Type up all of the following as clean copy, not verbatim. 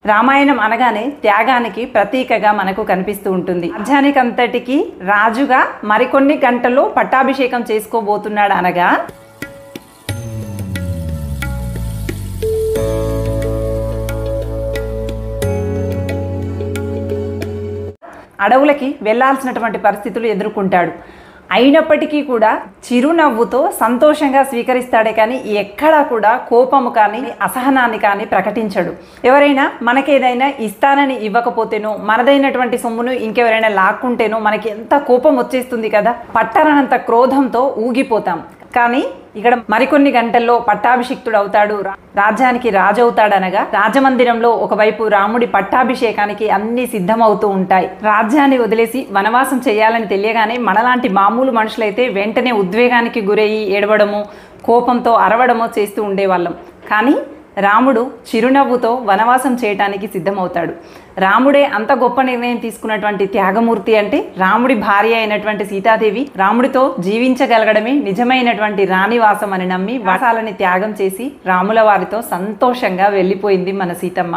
రామాయణం అనగానే త్యాగానికి ప్రతీకగా మనకు కనిపిస్తూ ఉంటుంది. రాజ్యానికంతటికి రాజుగా మరికొన్ని గంటల్లో పట్టాభిషేకం చేసుకోబోతున్నాడు అనగా అడవులకి వెళ్లాల్సినటువంటి పరిస్థితులు ఎదుర్కొంటాడు. అయినప్పటికీ కూడా చిరునవ్వుతో సంతోషంగా స్వీకరిస్తాడే కానీ ఎక్కడా కూడా కోపము కానీ అసహనాన్ని కానీ ప్రకటించడు. ఎవరైనా మనకేదైనా ఇస్తానని ఇవ్వకపోతేనో మనదైనటువంటి సొమ్మును ఇంకెవరైనా లాక్కుంటేనో మనకి ఎంత కోపం వచ్చేస్తుంది కదా, పట్టనంత క్రోధంతో ఊగిపోతాం. కానీ ఇక్కడ మరికొన్ని గంటల్లో పట్టాభిషిక్తుడు అవుతాడు, రాజ్యానికి రాజు అవుతాడనగా రాజమందిరంలో ఒకవైపు రాముడి పట్టాభిషేకానికి అన్ని సిద్ధమవుతూ ఉంటాయి. రాజ్యాన్ని వదిలేసి వనవాసం చేయాలని తెలియగానే మనలాంటి మామూలు మనుషులైతే వెంటనే ఉద్వేగానికి గురయ్యి ఏడవడము, కోపంతో అరవడమో చేస్తూ ఉండేవాళ్ళం. కానీ రాముడు చిరునవ్వుతో వనవాసం చేయటానికి సిద్ధమవుతాడు. రాముడే అంత గొప్ప నిర్ణయం తీసుకున్నటువంటి త్యాగమూర్తి అంటే రాముడి భార్య అయినటువంటి సీతాదేవి రాముడితో జీవించగలగడమే నిజమైనటువంటి రాణివాసం అని నమ్మి వాసాలని త్యాగం చేసి రాముల వారితో సంతోషంగా వెళ్ళిపోయింది మన సీతమ్మ.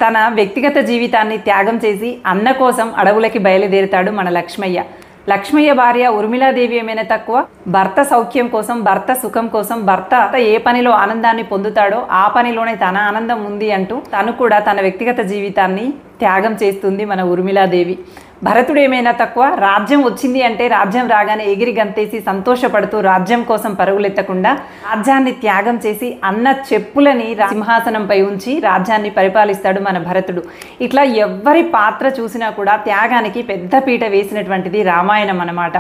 తన వ్యక్తిగత జీవితాన్ని త్యాగం చేసి అన్న కోసం అడవులకి బయలుదేరుతాడు మన లక్ష్మయ్య. లక్ష్మయ్య భార్య ఊర్మిళాదేవి ఏమైనా తక్కువ? భర్త సౌఖ్యం కోసం, భర్త సుఖం కోసం, భర్త ఏ పనిలో ఆనందాన్ని పొందుతాడో ఆ పనిలోనే తన ఆనందం ఉంది అంటూ తను కూడా తన వ్యక్తిగత జీవితాన్ని త్యాగం చేస్తుంది మన ఊర్మిళాదేవి. భరతుడు ఏమైనా తక్కువ? రాజ్యం వచ్చింది అంటే రాజ్యం రాగానే ఎగిరి గంతేసి సంతోషపడుతూ రాజ్యం కోసం పరుగులెత్తకుండా రాజ్యాన్ని త్యాగం చేసి అన్న చెప్పులని సింహాసనంపై ఉంచి రాజ్యాన్ని పరిపాలిస్తాడు మన భరతుడు. ఇట్లా ఎవ్వరి పాత్ర చూసినా కూడా త్యాగానికి పెద్ద పీట వేసినటువంటిది రామాయణం అన్నమాట.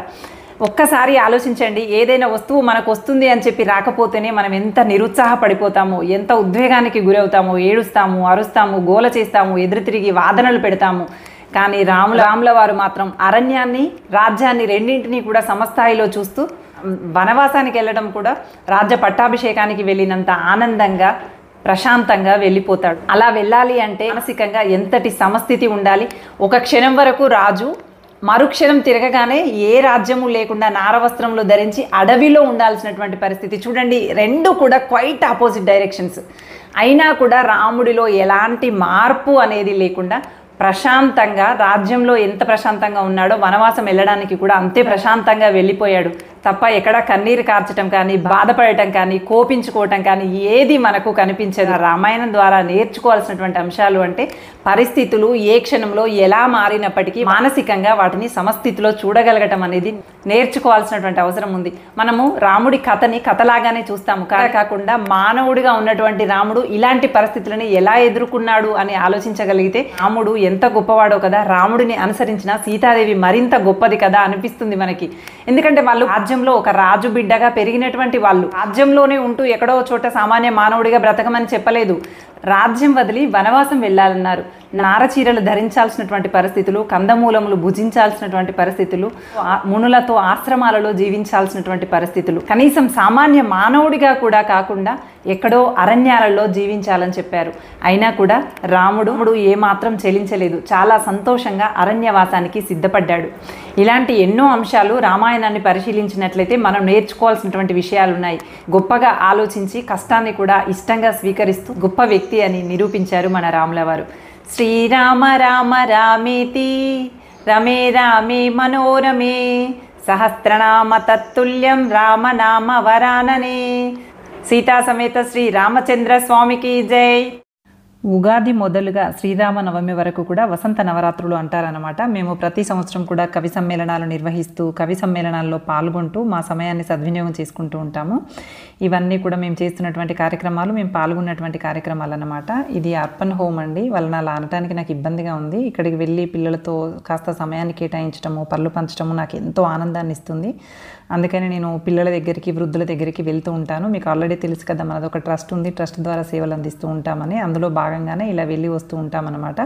ఒక్కసారి ఆలోచించండి, ఏదైనా వస్తువు మనకు వస్తుంది అని చెప్పి రాకపోతేనే మనం ఎంత నిరుత్సాహపడిపోతామో, ఎంత ఉద్వేగానికి గురవుతామో, ఏడుస్తాము, అరుస్తాము, గోల చేస్తాము, ఎదురు తిరిగి వాదనలు పెడతాము. కానీ రాముల వారు మాత్రం అరణ్యాన్ని, రాజ్యాన్ని రెండింటినీ కూడా సమస్థాయిలో చూస్తూ వనవాసానికి వెళ్ళడం కూడా రాజ్య పట్టాభిషేకానికి వెళ్ళినంత ఆనందంగా ప్రశాంతంగా వెళ్ళిపోతాడు. అలా వెళ్ళాలి అంటే మానసికంగా ఎంతటి సమస్థితి ఉండాలి. ఒక క్షణం వరకు రాజు, మరుక్షణం తిరగగానే ఏ రాజ్యము లేకుండా నారవస్త్రంలో ధరించి అడవిలో ఉండాల్సినటువంటి పరిస్థితి. చూడండి, రెండు కూడా క్వైట్ ఆపోజిట్ డైరెక్షన్స్. అయినా కూడా రాముడిలో ఎలాంటి మార్పు అనేది లేకుండా ప్రశాంతంగా, రాజ్యంలో ఎంత ప్రశాంతంగా ఉన్నాడో వనవాసం వెళ్ళడానికి కూడా అంతే ప్రశాంతంగా వెళ్ళిపోయాడు తప్ప ఎక్కడ కన్నీరు కార్చడం కానీ, బాధపడటం కానీ, కోపించుకోవటం కానీ ఏది మనకు కనిపించదు. రామాయణం ద్వారా నేర్చుకోవాల్సినటువంటి అంశాలు అంటే పరిస్థితులు ఏ క్షణంలో ఎలా మారినప్పటికీ మానసికంగా వాటిని సమస్థితిలో చూడగలగటం అనేది నేర్చుకోవాల్సినటువంటి అవసరం ఉంది. మనము రాముడి కథని కథలాగానే చూస్తాము, కాకుండా మానవుడిగా ఉన్నటువంటి రాముడు ఇలాంటి పరిస్థితులను ఎలా ఎదుర్కొన్నాడు అని ఆలోచించగలిగితే రాముడు ఎంత గొప్పవాడో కదా, రాముడిని అనుసరించిన సీతాదేవి మరింత గొప్పది కదా అనిపిస్తుంది మనకి. ఎందుకంటే వాళ్ళు రాజ్యంలో ఒక రాజు బిడ్డగా పెరిగినటువంటి వాళ్ళు, రాజ్యంలోనే ఉంటూ ఎక్కడో చోట సామాన్య మానవుడిగా బ్రతకమని చెప్పలేదు. రాజ్యం వదిలి వనవాసం వెళ్ళాలన్నారు. నారచీరలు ధరించాల్సినటువంటి పరిస్థితులు, కందమూలములు భుజించాల్సినటువంటి పరిస్థితులు, మునులతో ఆశ్రమాలలో జీవించాల్సినటువంటి పరిస్థితులు, కనీసం సామాన్య మానవుడిగా కూడా కాకుండా ఎక్కడో అరణ్యాలలో జీవించాలని చెప్పారు. అయినా కూడా రాముడు ఏమాత్రం చెలించలేదు, చాలా సంతోషంగా అరణ్యవాసానికి సిద్ధపడ్డాడు. ఇలాంటి ఎన్నో అంశాలు రామాయణాన్ని పరిశీలించినట్లయితే మనం నేర్చుకోవాల్సినటువంటి విషయాలు ఉన్నాయి. గొప్పగా ఆలోచించి కష్టాన్ని కూడా ఇష్టంగా స్వీకరిస్తూ గొప్ప వ్యక్తి అని నిరూపించారు మన రాముల వారు. శ్రీరామ రామ రామేతి రమే రామే మనోరమే సహస్రనామ తత్తుల్యం రామనామ వరాననే. సీతా సమేత శ్రీ రామచంద్ర స్వామికి జై. ఉగాది మొదలుగా శ్రీరామనవమి వరకు కూడా వసంత నవరాత్రులు అంటారనమాట. మేము ప్రతి సంవత్సరం కూడా కవి సమ్మేళనాలు నిర్వహిస్తూ, కవి సమ్మేళనాల్లో పాల్గొంటూ మా సమయాన్ని సద్వినియోగం చేసుకుంటూ ఉంటాము. ఇవన్నీ కూడా మేము చేస్తున్నటువంటి కార్యక్రమాలు, మేము పాల్గొన్నటువంటి కార్యక్రమాలు అన్నమాట. ఇది అర్పన్ హోమ్ అండి. వాళ్ళని అలా అనటానికి నాకు ఇబ్బందిగా ఉంది. ఇక్కడికి వెళ్ళి పిల్లలతో కాస్త సమయాన్ని కేటాయించడము, పళ్ళు పంచడము నాకు ఎంతో ఆనందాన్ని ఇస్తుంది. అందుకని నేను పిల్లల దగ్గరికి, వృద్ధుల దగ్గరికి వెళ్తూ ఉంటాను. మీకు ఆల్రెడీ తెలుసు కదా, మనది ఒక ట్రస్ట్ ఉంది, ట్రస్ట్ ద్వారా సేవలు అందిస్తూ ఉంటామని. అందులో భాగంగానే ఇలా వెళ్ళి వస్తూ ఉంటామన్నమాట.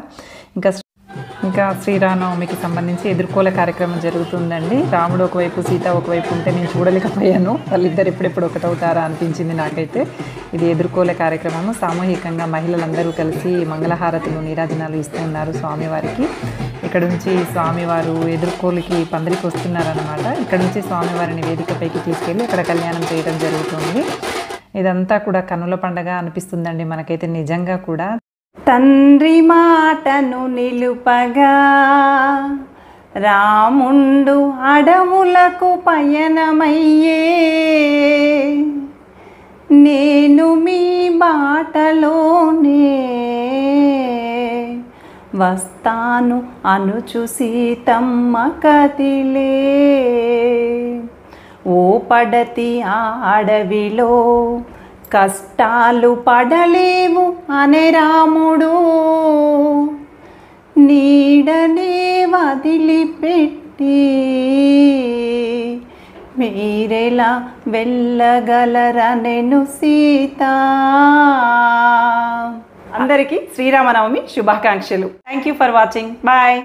ఇంకా శ్రీరామనవమికి సంబంధించి ఎదుర్కోలే కార్యక్రమం జరుగుతుందండి. రాముడు ఒకవైపు, సీత ఒకవైపు ఉంటే నేను చూడలేకపోయాను. వాళ్ళిద్దరు ఎప్పుడెప్పుడు ఒకటవుతారా అనిపించింది నాకైతే. ఇది ఎదుర్కోలే కార్యక్రమము. సామూహికంగా మహిళలందరూ కలిసి మంగళహారతులు, నీరాజనాలు ఇస్తూ ఉన్నారు స్వామివారికి. ఇక్కడ నుంచి స్వామివారు ఎదుర్కోలికి పందిరికి వస్తున్నారన్నమాట. ఇక్కడ నుంచి స్వామివారిని వేదికపైకి తీసుకెళ్ళి అక్కడ కళ్యాణం చేయడం జరుగుతుంది. ఇదంతా కూడా కన్నుల పండగ అనిపిస్తుందండి మనకైతే నిజంగా కూడా. తండ్రి మాటను నిలుపగా రాముండు అడవులకు పయనమయ్యే, నేను మీ బాటలోనే వస్తాను అనుచు సీతమ్మ కదిలే. ఓ పడతి ఆ అడవిలో కష్టాలు పడలేవు అనే రాముడు, నీడనే వదిలిపెట్టి మీరెలా వెళ్ళగలరనెను సీత. అందరికీ శ్రీరామనవమి శుభాకాంక్షలు. Thank you for watching. Bye.